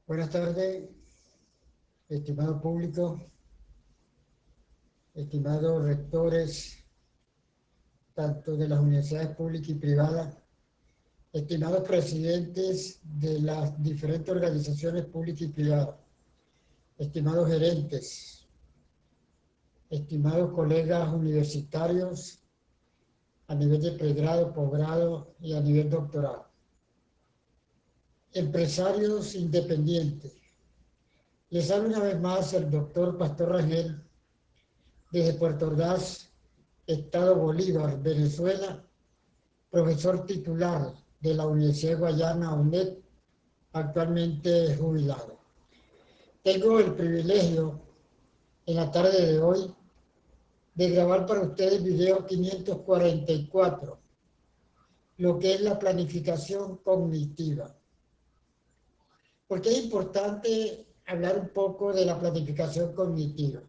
Buenas tardes, estimado público, estimados rectores, tanto de las universidades públicas y privadas, estimados presidentes de las diferentes organizaciones públicas y privadas, estimados gerentes, estimados colegas universitarios a nivel de pregrado, posgrado y a nivel doctoral, empresarios independientes. Les hablo una vez más el doctor Pastor Rangel desde Puerto Ordaz, Estado Bolívar, Venezuela, profesor titular de la Universidad de Guayana, UNED, actualmente jubilado. Tengo el privilegio en la tarde de hoy de grabar para ustedes el video 544, lo que es la planificación cognitiva. Porque es importante hablar un poco de la planificación cognitiva.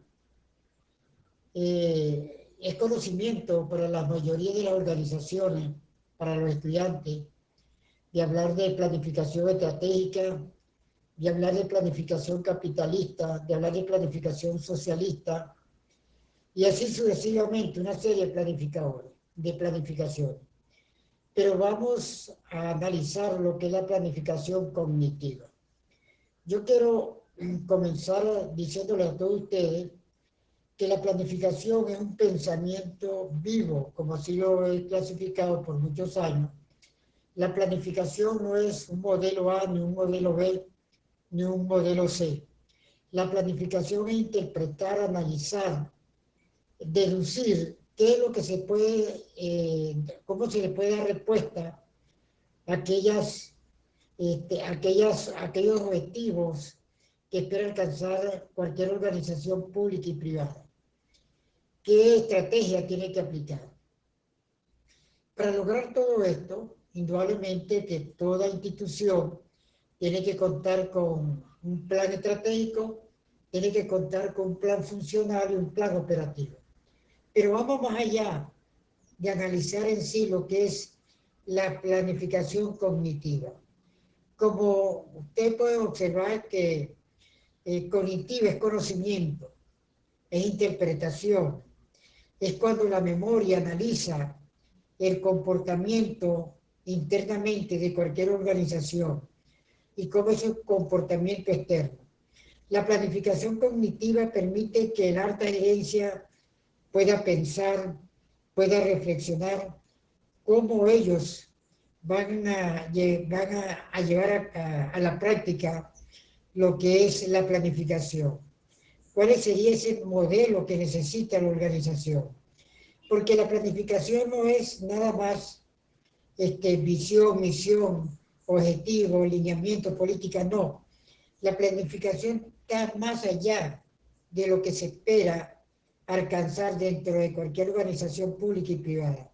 Es conocimiento para la mayoría de las organizaciones, para los estudiantes, de hablar de planificación estratégica, de hablar de planificación capitalista, de hablar de planificación socialista, y así sucesivamente, una serie de planificadores, de planificación. Pero vamos a analizar lo que es la planificación cognitiva. Yo quiero comenzar diciéndole a todos ustedes que la planificación es un pensamiento vivo, como así lo he clasificado por muchos años. La planificación no es un modelo A, ni un modelo B, ni un modelo C. La planificación es interpretar, analizar, deducir qué es lo que se puede, cómo se le puede dar respuesta a aquellos objetivos que espera alcanzar cualquier organización pública y privada. ¿Qué estrategia tiene que aplicar? Para lograr todo esto, indudablemente que toda institución tiene que contar con un plan estratégico, tiene que contar con un plan funcional y un plan operativo. Pero vamos más allá de analizar en sí lo que es la planificación cognitiva. Como usted puede observar que cognitiva es conocimiento, es interpretación, es cuando la memoria analiza el comportamiento internamente de cualquier organización y cómo es su comportamiento externo. La planificación cognitiva permite que el alta gerencia pueda pensar, pueda reflexionar cómo ellos van a llevar a la práctica lo que es la planificación. ¿Cuál sería ese modelo que necesita la organización? Porque la planificación no es nada más visión, misión, objetivo, lineamiento, política, no. La planificación está más allá de lo que se espera alcanzar dentro de cualquier organización pública y privada.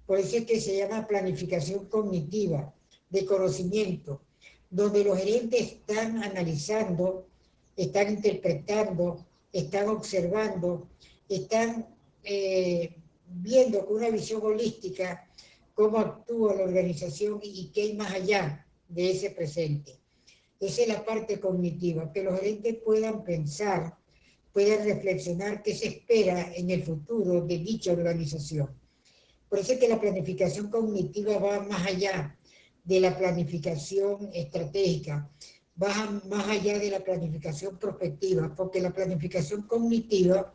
Por eso es que se llama planificación cognitiva, de conocimiento, donde los gerentes están analizando, están interpretando, están observando, están viendo con una visión holística cómo actúa la organización y qué hay más allá de ese presente. Esa es la parte cognitiva, que los gerentes puedan pensar, puedan reflexionar qué se espera en el futuro de dicha organización. Por eso es que la planificación cognitiva va más allá de la planificación estratégica, va más allá de la planificación prospectiva, porque la planificación cognitiva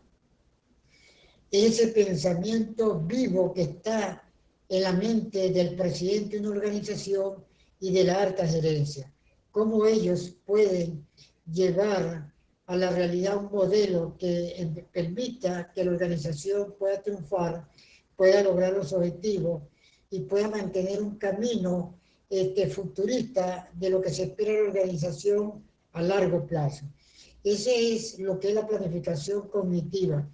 es ese pensamiento vivo que está en la mente del presidente de una organización y de la alta gerencia. Cómo ellos pueden llevar a la realidad un modelo que permita que la organización pueda triunfar, pueda lograr los objetivos y pueda mantener un camino futurista de lo que se espera de la organización a largo plazo. Ese es lo que es la planificación cognitiva,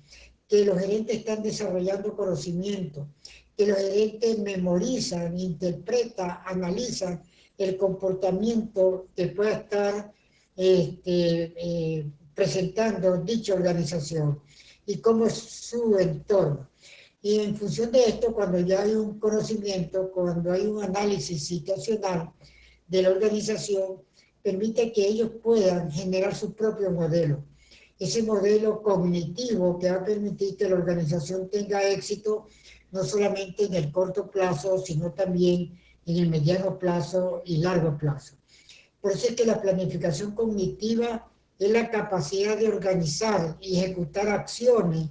que los gerentes están desarrollando conocimiento, que los gerentes memorizan, interpretan, analizan el comportamiento que pueda estar presentando dicha organización y cómo es su entorno. Y en función de esto, cuando ya hay un conocimiento, cuando hay un análisis situacional de la organización, permite que ellos puedan generar su propio modelo. Ese modelo cognitivo que va a permitir que la organización tenga éxito no solamente en el corto plazo, sino también en el mediano plazo y largo plazo. Por eso es que la planificación cognitiva es la capacidad de organizar y ejecutar acciones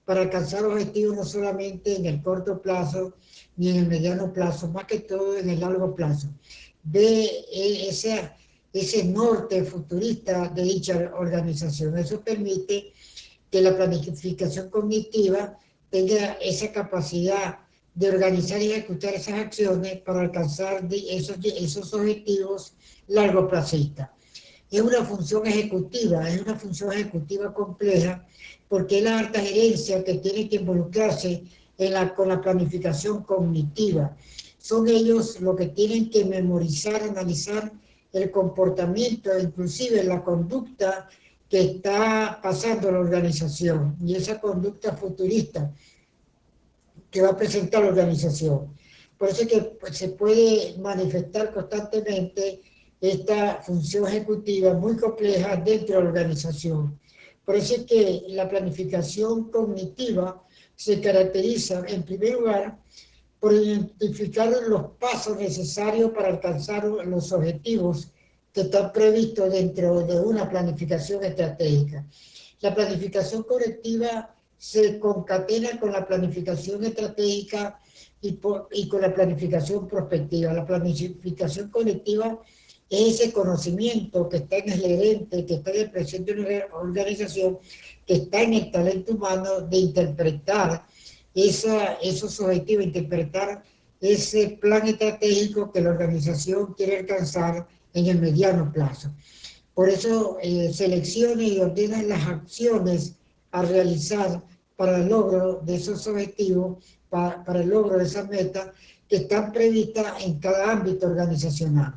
para alcanzar objetivos no solamente en el corto plazo ni en el mediano plazo, más que todo en el largo plazo. Ve ese norte futurista de dicha organización. Eso permite que la planificación cognitiva tenga esa capacidad de organizar y ejecutar esas acciones para alcanzar esos objetivos largoplacistas. Es una función ejecutiva compleja, porque es la alta gerencia que tiene que involucrarse con la planificación cognitiva. Son ellos los que tienen que memorizar, analizar el comportamiento, inclusive la conducta que está pasando la organización y esa conducta futurista que va a presentar la organización. Por eso es que se puede manifestar constantemente esta función ejecutiva muy compleja dentro de la organización. Por eso es que la planificación cognitiva se caracteriza, en primer lugar, por identificar los pasos necesarios para alcanzar los objetivos que están previstos dentro de una planificación estratégica. La planificación colectiva se concatena con la planificación estratégica y con la planificación prospectiva. La planificación colectiva es ese conocimiento que está en el gerente, que está en el presidente de una organización, que está en el talento humano de interpretar esos objetivos, interpretar ese plan estratégico que la organización quiere alcanzar en el mediano plazo. Por eso selecciona y ordena las acciones a realizar para el logro de esos objetivos, para el logro de esas metas que están previstas en cada ámbito organizacional.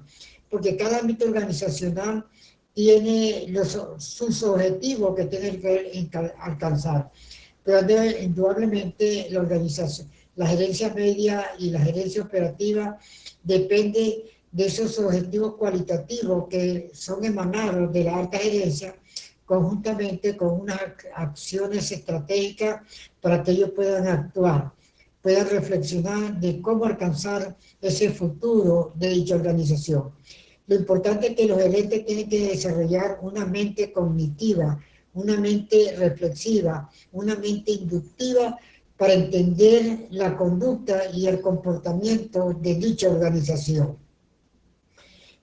Porque cada ámbito organizacional tiene sus objetivos que tiene que alcanzar. Pero indudablemente la organización, la gerencia media y la gerencia operativa depende de esos objetivos cualitativos que son emanados de la alta gerencia conjuntamente con unas acciones estratégicas para que ellos puedan actuar, puedan reflexionar de cómo alcanzar ese futuro de dicha organización. Lo importante es que los gerentes tienen que desarrollar una mente cognitiva, una mente reflexiva, una mente inductiva para entender la conducta y el comportamiento de dicha organización.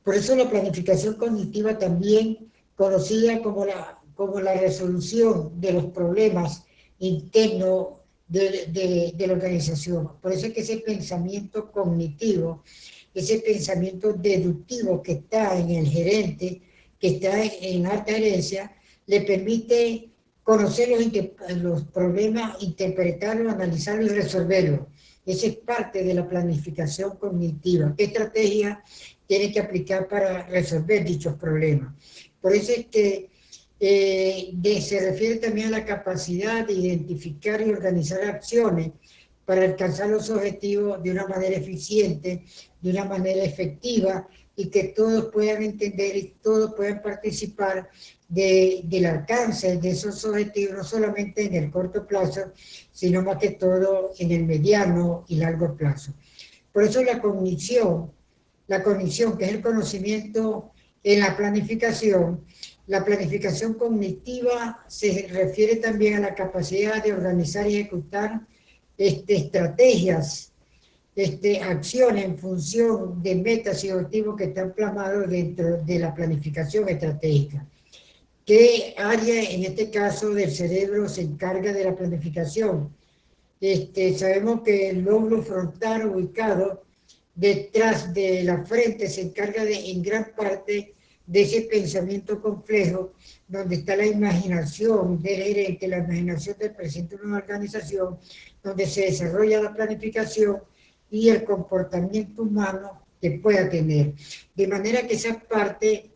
Por eso la planificación cognitiva, también conocida como la resolución de los problemas internos de la organización. Por eso es que ese pensamiento cognitivo, ese pensamiento deductivo que está en el gerente, que está en la alta gerencia, le permite conocer los problemas, interpretarlos, analizarlos y resolverlos. Esa es parte de la planificación cognitiva. ¿Qué estrategia tiene que aplicar para resolver dichos problemas? Por eso es que se refiere también a la capacidad de identificar y organizar acciones para alcanzar los objetivos de una manera eficiente, de una manera efectiva, y que todos puedan entender y todos puedan participar del alcance de esos objetivos, no solamente en el corto plazo, sino más que todo en el mediano y largo plazo. Por eso la cognición, que es el conocimiento en la planificación cognitiva se refiere también a la capacidad de organizar y ejecutar estrategias, acciones en función de metas y objetivos que están plasmados dentro de la planificación estratégica. ¿Qué área, en este caso, del cerebro se encarga de la planificación? Sabemos que el lóbulo frontal ubicado detrás de la frente se encarga en gran parte de ese pensamiento complejo, donde está la imaginación del gerente, la imaginación del presidente de una organización, donde se desarrolla la planificación y el comportamiento humano que pueda tener. De manera que esa parte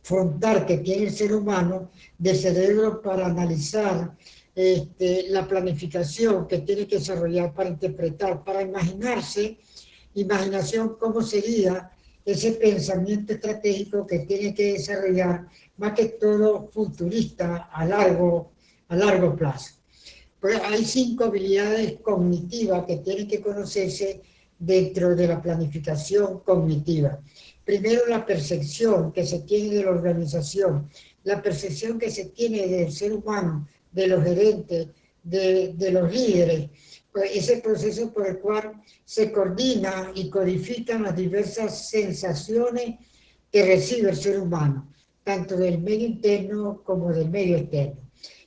frontal que tiene el ser humano del cerebro para analizar la planificación que tiene que desarrollar, para interpretar, para imaginarse, imaginación, cómo sería ese pensamiento estratégico que tiene que desarrollar, más que todo futurista a largo plazo. Pues hay 5 habilidades cognitivas que tienen que conocerse dentro de la planificación cognitiva. Primero, la percepción que se tiene de la organización, la percepción que se tiene del ser humano, de los gerentes, de los líderes, pues ese proceso por el cual se coordina y codifican las diversas sensaciones que recibe el ser humano, tanto del medio interno como del medio externo.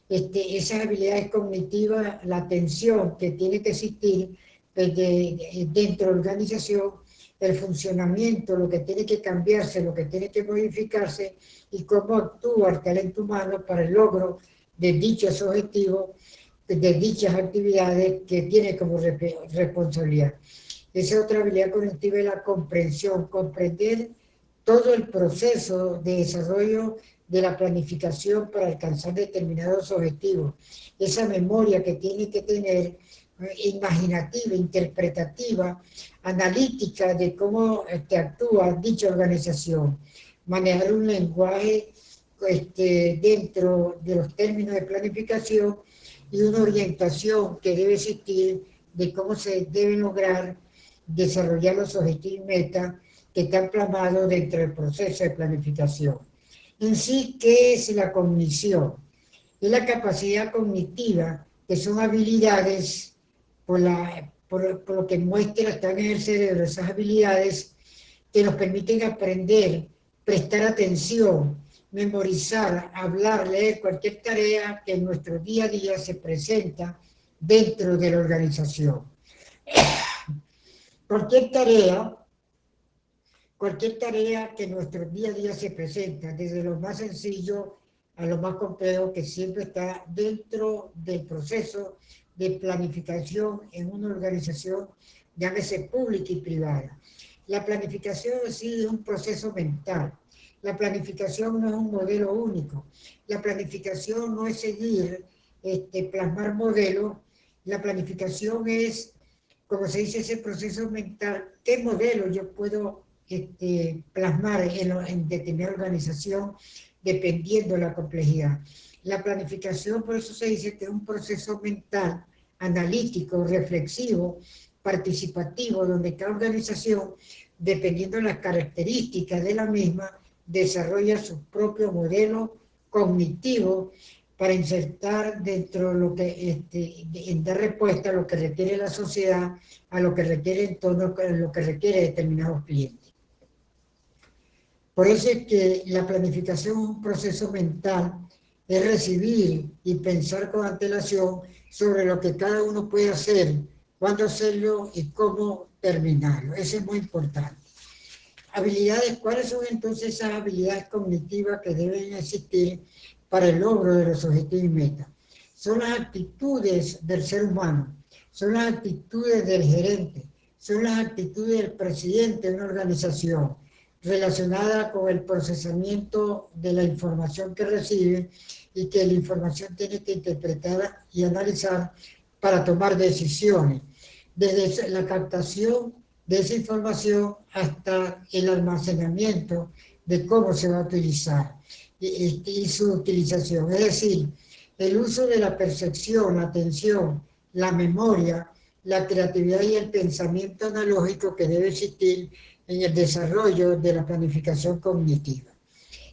Esas habilidades cognitivas, la atención que tiene que existir dentro de la organización, el funcionamiento, lo que tiene que cambiarse, lo que tiene que modificarse y cómo actúa el talento humano para el logro de dichos objetivos, de dichas actividades que tiene como responsabilidad. Esa otra habilidad cognitiva es la comprensión, comprender todo el proceso de desarrollo de la planificación para alcanzar determinados objetivos. Esa memoria que tiene que tener imaginativa, interpretativa, analítica de cómo actúa dicha organización. Manejar un lenguaje dentro de los términos de planificación y una orientación que debe existir de cómo se deben lograr desarrollar los objetivos y metas que están plasmados dentro del proceso de planificación. En sí, ¿qué es la cognición? Es la capacidad cognitiva, que son habilidades, por lo que muestra, están en el cerebro, esas habilidades que nos permiten aprender, prestar atención, memorizar, hablar, leer cualquier tarea que en nuestro día a día se presenta dentro de la organización. Cualquier tarea que en nuestro día a día se presenta, desde lo más sencillo a lo más complejo, que siempre está dentro del proceso de planificación en una organización, llámese pública y privada. La planificación sí es un proceso mental. La planificación no es un modelo único. La planificación no es seguir, plasmar modelos. La planificación es, como se dice, ese proceso mental. ¿Qué modelo yo puedo plasmar en determinada organización dependiendo de la complejidad? La planificación, por eso se dice que es un proceso mental, analítico, reflexivo, participativo, donde cada organización, dependiendo de las características de la misma, desarrolla su propio modelo cognitivo para insertar dentro de lo que, en dar respuesta a lo que requiere la sociedad, a lo que requiere el entorno, a lo que requiere determinados clientes. Por eso es que la planificación es un proceso mental, es recibir y pensar con antelación sobre lo que cada uno puede hacer, cuándo hacerlo y cómo terminarlo. Eso es muy importante. Habilidades, ¿cuáles son entonces esas habilidades cognitivas que deben existir para el logro de los objetivos y metas? Son las actitudes del ser humano, son las actitudes del gerente, son las actitudes del presidente de una organización relacionada con el procesamiento de la información que recibe y que la información tiene que interpretar y analizar para tomar decisiones. Desde la captación de esa información hasta el almacenamiento de cómo se va a utilizar y su utilización. Es decir, el uso de la percepción, la atención, la memoria, la creatividad y el pensamiento analógico que debe existir en el desarrollo de la planificación cognitiva.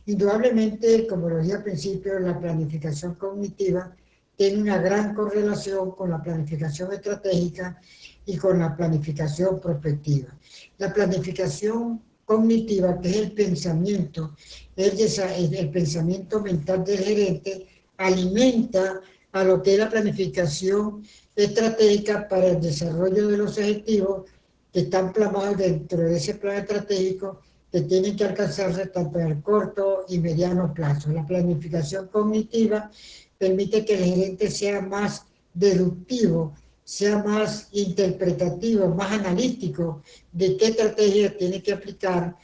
Indudablemente, como lo dije al principio, la planificación cognitiva tiene una gran correlación con la planificación estratégica y con la planificación prospectiva. La planificación cognitiva, que es el pensamiento, el pensamiento mental del gerente, alimenta a lo que es la planificación estratégica para el desarrollo de los objetivos que están plasmados dentro de ese plan estratégico que tienen que alcanzarse tanto en el corto y mediano plazo. La planificación cognitiva permite que el gerente sea más deductivo, sea más interpretativo, más analítico de qué estrategia tiene que aplicar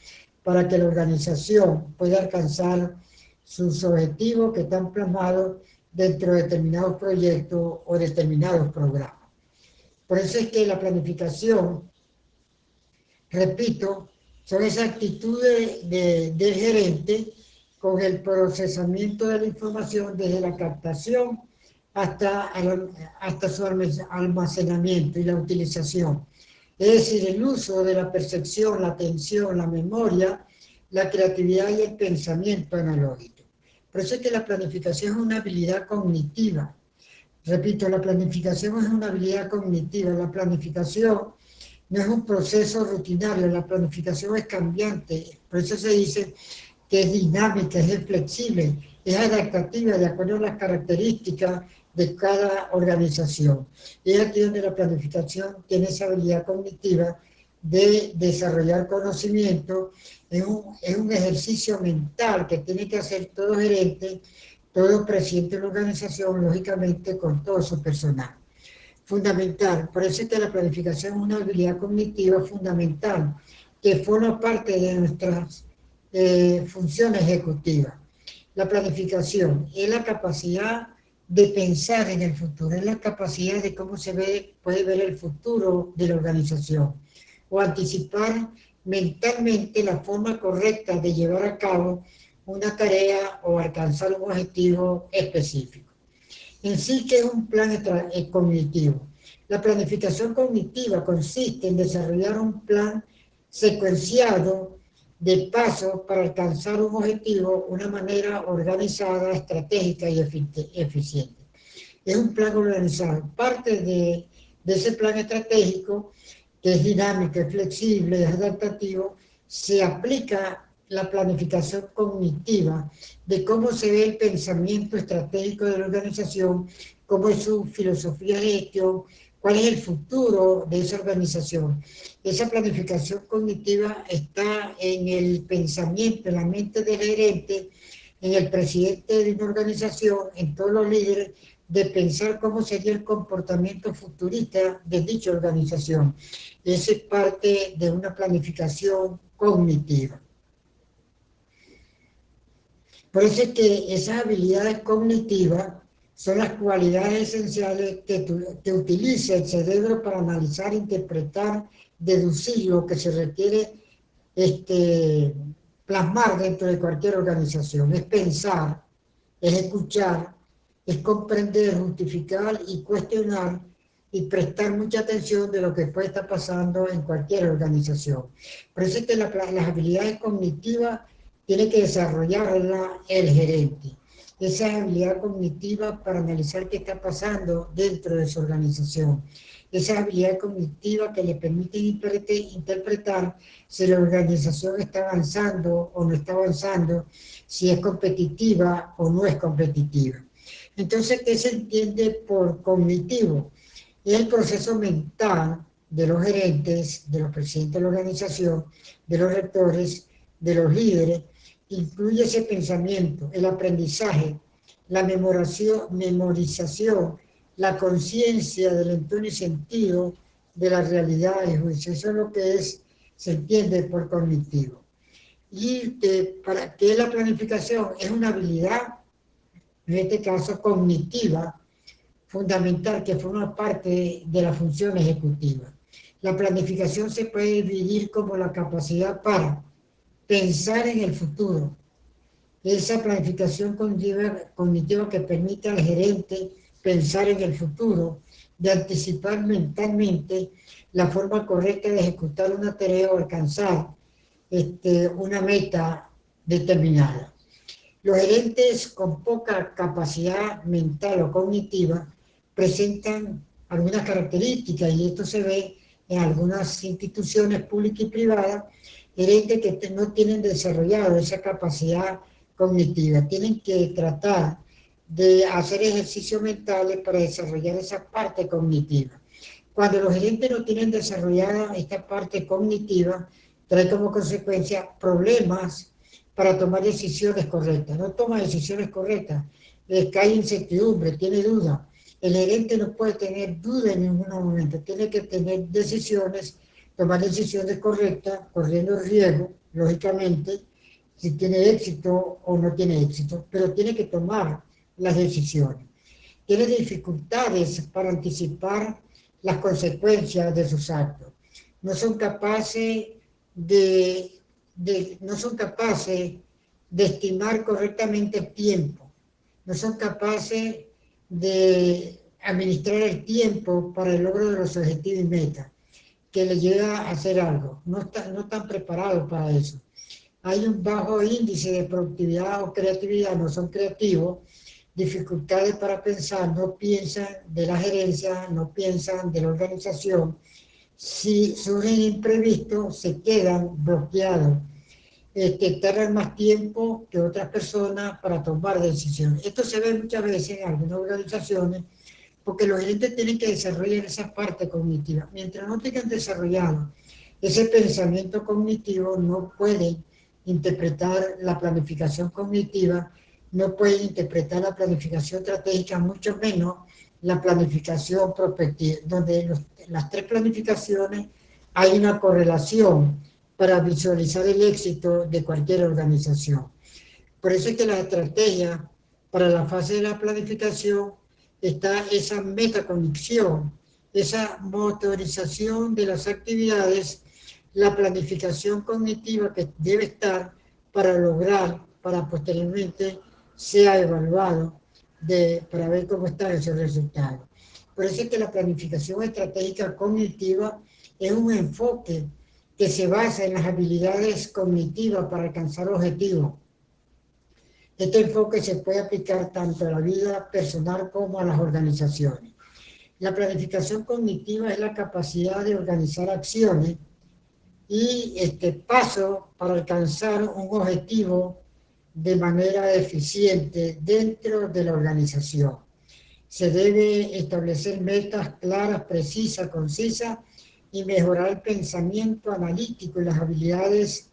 para que la organización pueda alcanzar sus objetivos que están plasmados dentro de determinados proyectos o determinados programas. Por eso es que la planificación, repito, Son esas actitudes del gerente con el procesamiento de la información desde la captación hasta su almacenamiento y la utilización. Es decir, el uso de la percepción, la atención, la memoria, la creatividad y el pensamiento analógico. Por eso es que la planificación es una habilidad cognitiva. Repito, la planificación es una habilidad cognitiva. La planificación no es un proceso rutinario, la planificación es cambiante. Por eso se dice que es dinámica, es flexible, es adaptativa de acuerdo a las características de cada organización. Y es aquí donde la planificación tiene esa habilidad cognitiva de desarrollar conocimiento. Es un ejercicio mental que tiene que hacer todo gerente, todo presidente de la organización, lógicamente con todo su personal. Fundamental, por eso es que la planificación es una habilidad cognitiva fundamental que forma parte de nuestras funciones ejecutivas. La planificación es la capacidad de pensar en el futuro, es la capacidad de cómo puede ver el futuro de la organización o anticipar mentalmente la forma correcta de llevar a cabo una tarea o alcanzar un objetivo específico. En sí, que es un plan cognitivo. La planificación cognitiva consiste en desarrollar un plan secuenciado de pasos para alcanzar un objetivo de una manera organizada, estratégica y eficiente. Es un plan organizado. Parte de ese plan estratégico, que es dinámico, es flexible, es adaptativo, se aplica la planificación cognitiva de cómo se ve el pensamiento estratégico de la organización, cómo es su filosofía de gestión, cuál es el futuro de esa organización. Esa planificación cognitiva está en el pensamiento, en la mente del gerente, en el presidente de una organización, en todos los líderes, de pensar cómo sería el comportamiento futurista de dicha organización. Esa es parte de una planificación cognitiva. Por eso es que esas habilidades cognitivas son las cualidades esenciales que utiliza el cerebro para analizar, interpretar, deducir lo que se requiere plasmar dentro de cualquier organización. Es pensar, es escuchar, es comprender, justificar y cuestionar y prestar mucha atención de lo que puede estar pasando en cualquier organización. Por eso es que las habilidades cognitivas tiene que desarrollarla el gerente. Esa habilidad cognitiva para analizar qué está pasando dentro de su organización. Esa habilidad cognitiva que le permite interpretar si la organización está avanzando o no está avanzando, si es competitiva o no es competitiva. Entonces, ¿qué se entiende por cognitivo? Es el proceso mental de los gerentes, de los presidentes de la organización, de los rectores, de los líderes, incluye ese pensamiento, el aprendizaje, la memorización, la conciencia del entorno y sentido de la realidad y juicio. Eso es lo que se entiende por cognitivo. Y para que la planificación es una habilidad, en este caso cognitiva, fundamental, que forma parte de la función ejecutiva. La planificación se puede dividir como la capacidad para pensar en el futuro. Esa planificación cognitiva que permite al gerente pensar en el futuro, de anticipar mentalmente la forma correcta de ejecutar una tarea o alcanzar una meta determinada. Los gerentes con poca capacidad mental o cognitiva presentan algunas características y esto se ve en algunas instituciones públicas y privadas, gerentes que no tienen desarrollado esa capacidad cognitiva, tienen que tratar de hacer ejercicios mentales para desarrollar esa parte cognitiva. Cuando los gerentes no tienen desarrollada esta parte cognitiva, trae como consecuencia problemas para tomar decisiones correctas. No toma decisiones correctas, cae incertidumbre, tiene duda. El gerente no puede tener duda en ningún momento, tiene que tener decisiones, tomar decisiones correctas, corriendo riesgo, lógicamente, si tiene éxito o no tiene éxito, pero tiene que tomar las decisiones. Tiene dificultades para anticipar las consecuencias de sus actos. No son capaces de no son capaces de estimar correctamente el tiempo, no son capaces de administrar el tiempo para el logro de los objetivos y metas, que les lleva a hacer algo. No están preparados para eso. Hay un bajo índice de productividad o creatividad, no son creativos, dificultades para pensar, no piensan de la gerencia, no piensan de la organización. Si surgen imprevistos, se quedan bloqueados, tardan más tiempo que otras personas para tomar decisiones. Esto se ve muchas veces en algunas organizaciones porque los gerentes tienen que desarrollar esa parte cognitiva. Mientras no tengan desarrollado ese pensamiento cognitivo, no pueden interpretar la planificación cognitiva, no pueden interpretar la planificación estratégica, mucho menos la planificación prospectiva, donde las tres planificaciones hay una correlación para visualizar el éxito de cualquier organización. Por eso es que la estrategia para la fase de la planificación está esa metaconexión, esa motorización de las actividades, la planificación cognitiva que debe estar para lograr, para posteriormente sea evaluado para ver cómo están esos resultados. Por eso es que la planificación estratégica cognitiva es un enfoque que se basa en las habilidades cognitivas para alcanzar objetivos. Este enfoque se puede aplicar tanto a la vida personal como a las organizaciones. La planificación cognitiva es la capacidad de organizar acciones y paso para alcanzar un objetivo de manera eficiente dentro de la organización. Se debe establecer metas claras, precisas, concisas y mejorar el pensamiento analítico y las habilidades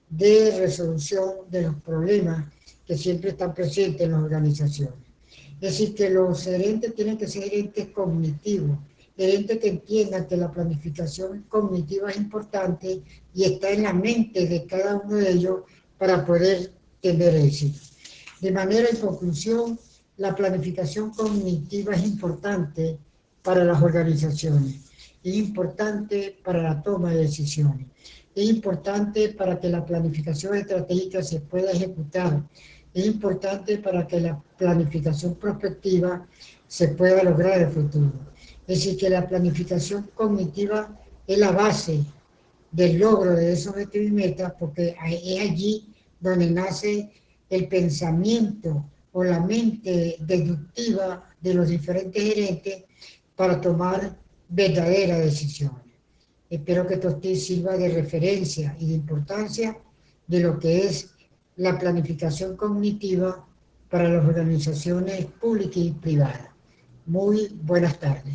de resolución de los problemas que siempre están presentes en las organizaciones. Es decir, que los gerentes tienen que ser gerentes cognitivos, gerentes que entiendan que la planificación cognitiva es importante y está en la mente de cada uno de ellos para poder tener éxito. De manera, en conclusión, la planificación cognitiva es importante para las organizaciones, es importante para la toma de decisiones, es importante para que la planificación estratégica se pueda ejecutar, es importante para que la planificación prospectiva se pueda lograr en el futuro. Es decir, que la planificación cognitiva es la base del logro de esos objetivos y metas, porque es allí donde nace el pensamiento o la mente deductiva de los diferentes gerentes para tomar verdaderas decisiones. Espero que esto te sirva de referencia y de importancia de lo que es la planificación cognitiva para las organizaciones públicas y privadas. Muy buenas tardes.